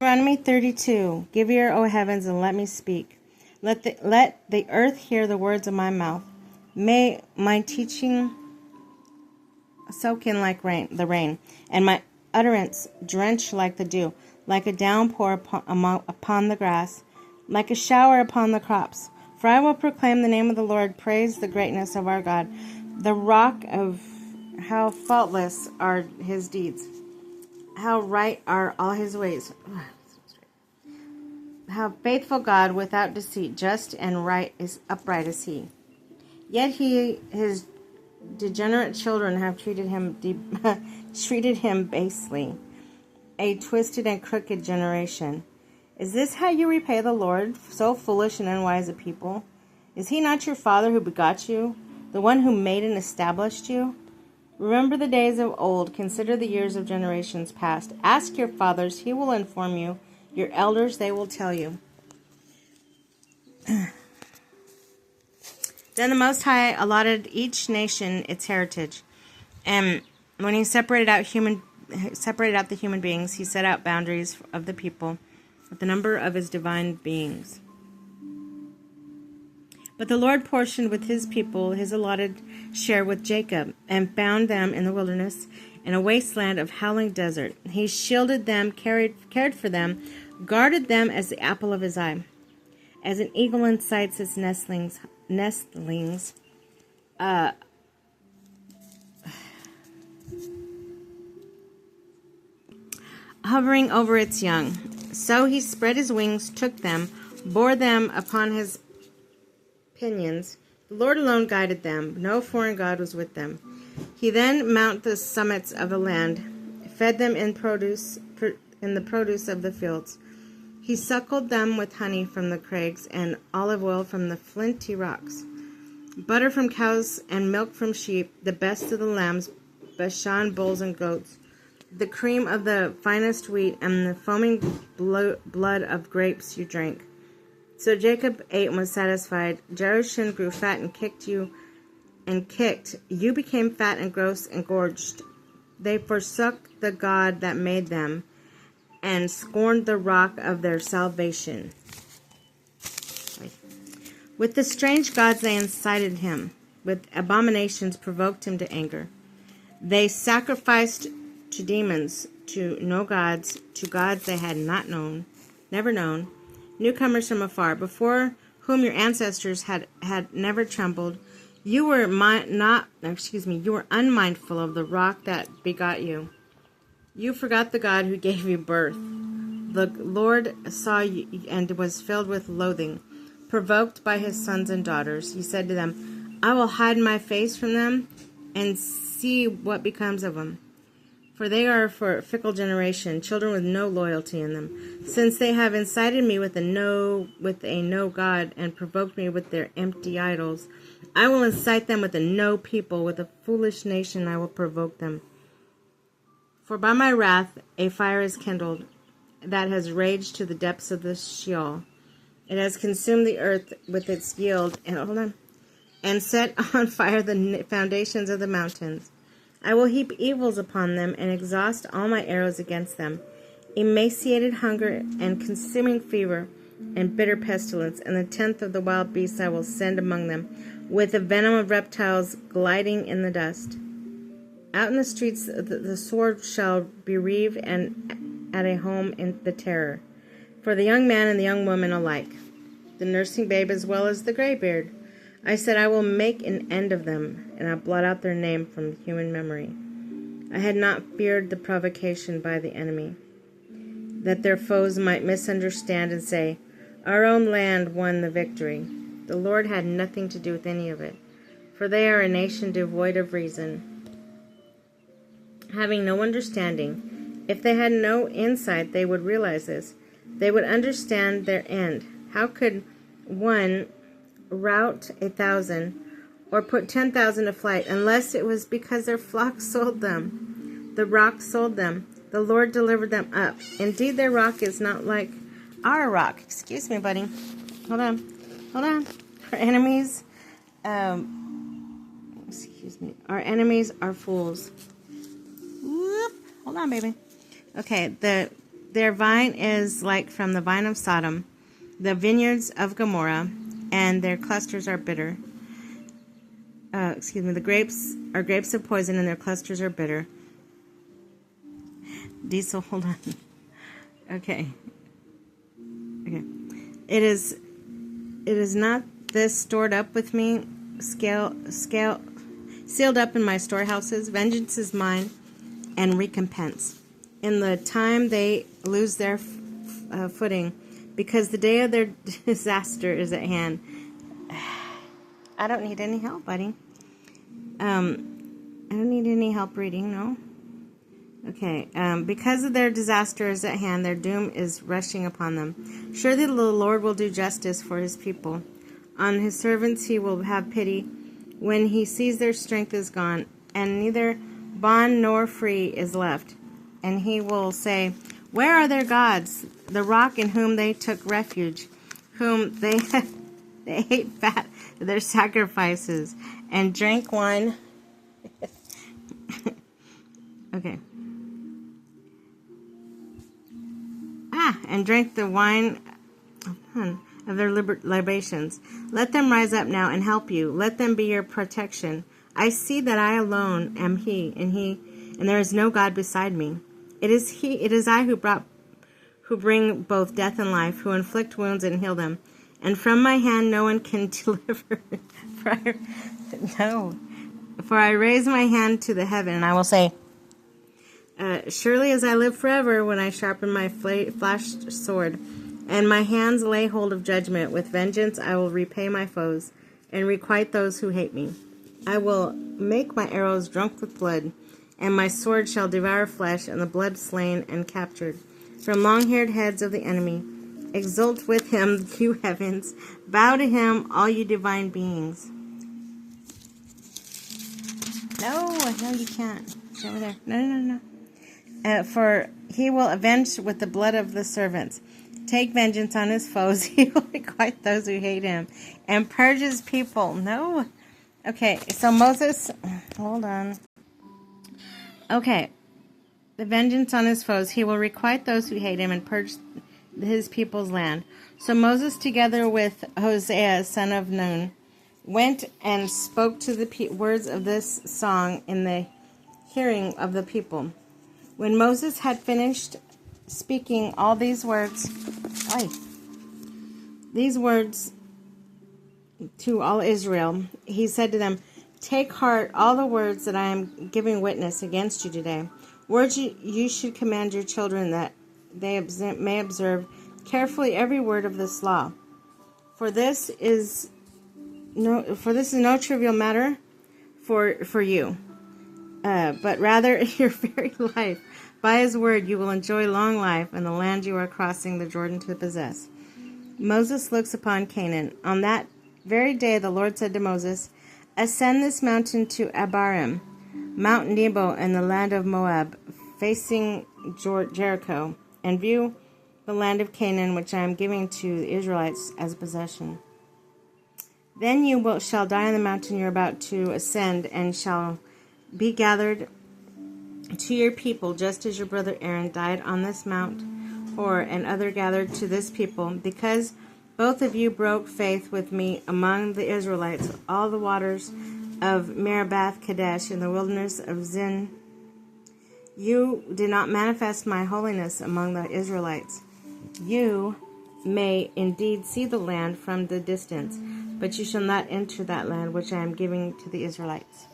Deuteronomy 32. Give ear, O heavens, and let me speak. Let the earth hear the words of my mouth. May my teaching soak in like the rain, and my utterance drench like the dew, like a downpour upon the grass, like a shower upon the crops. For I will proclaim the name of the Lord, praise the greatness of our God, the rock of how faultless are his deeds, how right are all his ways. How faithful God without deceit, just and right is upright is he. Yet his degenerate children have treated him basely, a twisted and crooked generation. Is this how you repay the Lord, so foolish and unwise a people? Is he not your father who begot you, the one who made and established you? Remember the days of old, consider the years of generations past. Ask your fathers, he will inform you. Your elders, they will tell you. Then the Most High allotted each nation its heritage. And when he separated out the human beings, he set out boundaries of the people with the number of his divine beings. But the Lord portioned with his people his allotted share with Jacob, and found them in the wilderness, in a wasteland of howling desert. He shielded them, cared for them, guarded them as the apple of his eye. As an eagle incites its nestlings, hovering over its young. So he spread his wings, took them, bore them upon his pinions. The Lord alone guided them. No foreign god was with them. He then mounted the summits of the land, fed them in the produce of the fields. He suckled them with honey from the crags and olive oil from the flinty rocks, butter from cows and milk from sheep, the best of the lambs, Bashan bulls and goats, the cream of the finest wheat, and the foaming blood of grapes you drank. So Jacob ate and was satisfied. Jerushin grew fat and kicked. You became fat and gross and gorged. They forsook the God that made them, and scorned the rock of their salvation. With the strange gods they incited him. With abominations provoked him to anger. They sacrificed to demons, to no gods, to gods they had never known, newcomers from afar, before whom your ancestors had never trembled. You were unmindful of the rock that begot you. You forgot the God who gave you birth. The Lord saw you and was filled with loathing, provoked by his sons and daughters. He said to them, I will hide my face from them and see what becomes of them. For they are for a fickle generation, children with no loyalty in them. Since they have incited me with a no God, and provoked me with their empty idols, I will incite them with a no people, with a foolish nation I will provoke them. For by my wrath a fire is kindled, that has raged to the depths of the Sheol. It has consumed the earth with its yield, and set on fire the foundations of the mountains. I will heap evils upon them, and exhaust all my arrows against them. Emaciated hunger, and consuming fever, and bitter pestilence, and the 10th of the wild beasts I will send among them, with the venom of reptiles gliding in the dust. Out in the streets the sword shall bereave, and at a home in the terror. For the young man and the young woman alike, the nursing babe as well as the graybeard. I said, I will make an end of them, and I blot out their name from human memory. I had not feared the provocation by the enemy, that their foes might misunderstand and say, our own land won the victory. The Lord had nothing to do with any of it, for they are a nation devoid of reason, having no understanding. If they had no insight, they would realize this. They would understand their end. How could one rout 1,000 or put 10,000 to flight, unless it was because their flock sold them? The rock sold them. The Lord delivered them up. Indeed, their rock is not like our rock. Excuse me, buddy. Hold on. Our enemies, our enemies are fools. Whoop. Hold on, baby. Okay, Their vine is like from the vine of Sodom, the vineyards of Gomorrah, and their clusters are bitter. The grapes are grapes of poison, and their clusters are bitter. Diesel, hold on. Okay. It is not this stored up with me, sealed up in my storehouses. Vengeance is mine, and recompense. In the time they lose their footing, because the day of their disaster is at hand. I don't need any help, buddy. I don't need any help reading, no. Okay, because of their disaster is at hand, their doom is rushing upon them. Surely the Lord will do justice for his people. On his servants he will have pity when he sees their strength is gone, and neither bond nor free is left. And he will say, where are their gods, the rock in whom they took refuge, whom they ate fat of their sacrifices, and drank wine? Okay. And drank the wine of their libations. Let them rise up now and help you. Let them be your protection. I see that I alone am he, and there is no God beside me. It is I who bring both death and life, who inflict wounds and heal them. And from my hand no one can deliver. For I raise my hand to the heaven, and I will say, surely as I live forever, when I sharpen my flashed sword, and my hands lay hold of judgment, with vengeance I will repay my foes, and requite those who hate me. I will make my arrows drunk with blood, and my sword shall devour flesh, and the blood slain and captured. From long-haired heads of the enemy, exult with him, you heavens. Bow to him, all you divine beings. No, you can't. It's over there. No. For he will avenge with the blood of the servants. Take vengeance on his foes. He will requite those who hate him, and purge his people. No. Okay, so Moses, hold on. Okay, the vengeance on his foes. He will requite those who hate him, and purge his people's land. So Moses, together with Hosea, son of Nun, went and spoke to the words of this song in the hearing of the people. When Moses had finished speaking all these words to all Israel, he said to them, take heart all the words that I am giving witness against you today. Words you should command your children, that they may observe carefully every word of this law. For this is no trivial matter for you, but rather your very life. By his word you will enjoy long life in the land you are crossing the Jordan to possess. Moses looks upon Canaan. On that very day the Lord said to Moses, ascend this mountain to Abarim, Mount Nebo in the land of Moab, facing Jericho, and view the land of Canaan, which I am giving to the Israelites as a possession. Then you shall die on the mountain you are about to ascend, and shall be gathered to your people, just as your brother Aaron died on this Mount Hor, and other gathered to this people, because both of you broke faith with me among the Israelites, all the waters of Meribah Kadesh in the wilderness of Zin. You did not manifest my holiness among the Israelites. You may indeed see the land from the distance, but you shall not enter that land which I am giving to the Israelites.